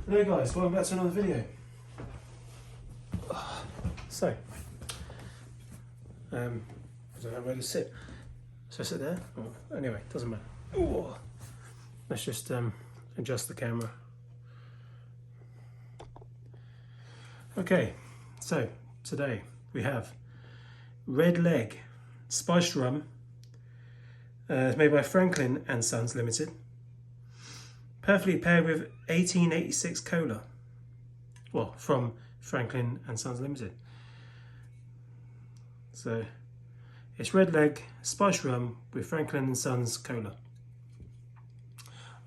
Hello guys, welcome back to another video. So, I don't know where to sit. So I sit there? Oh, anyway, doesn't matter. Ooh. Let's just adjust the camera. Okay, so today we have Red Leg Spiced Rum. It's made by Franklin and Sons Limited. Perfectly paired with 1886 Cola. Well, from Franklin and Sons Limited. So it's Red Leg Spiced Rum with Franklin and Sons Cola.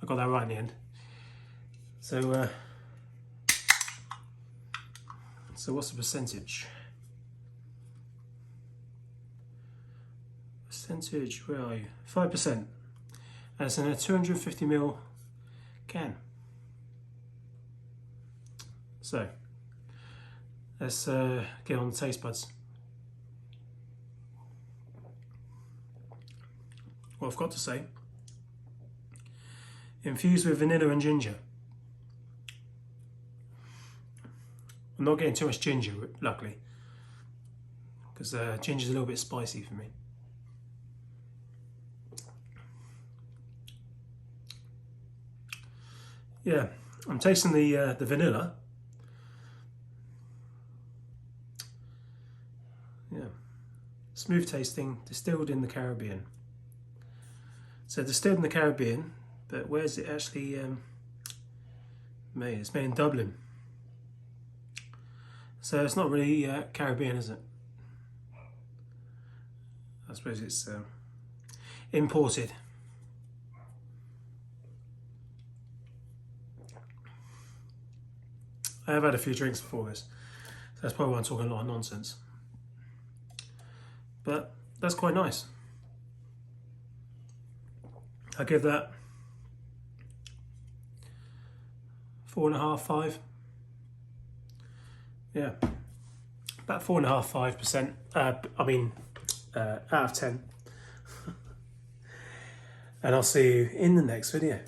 I got that right in the end. So what's the percentage? Percentage, where are you? 5%. And it's in a 250ml can. So let's get on the taste buds. What I've got to say, infused with vanilla and ginger. I'm not getting too much ginger, luckily, because ginger's a little bit spicy for me. Yeah, I'm tasting the vanilla. Yeah, smooth tasting, distilled in the Caribbean. So distilled in the Caribbean, but where's it actually made? It's made in Dublin. So it's not really Caribbean, is it? I suppose it's imported. I have had a few drinks before this, so that's probably why I'm talking a lot of nonsense. But that's quite nice. I give that 4.5, 5. Yeah, about 4.5, 5%. Out of 10. And I'll see you in the next video.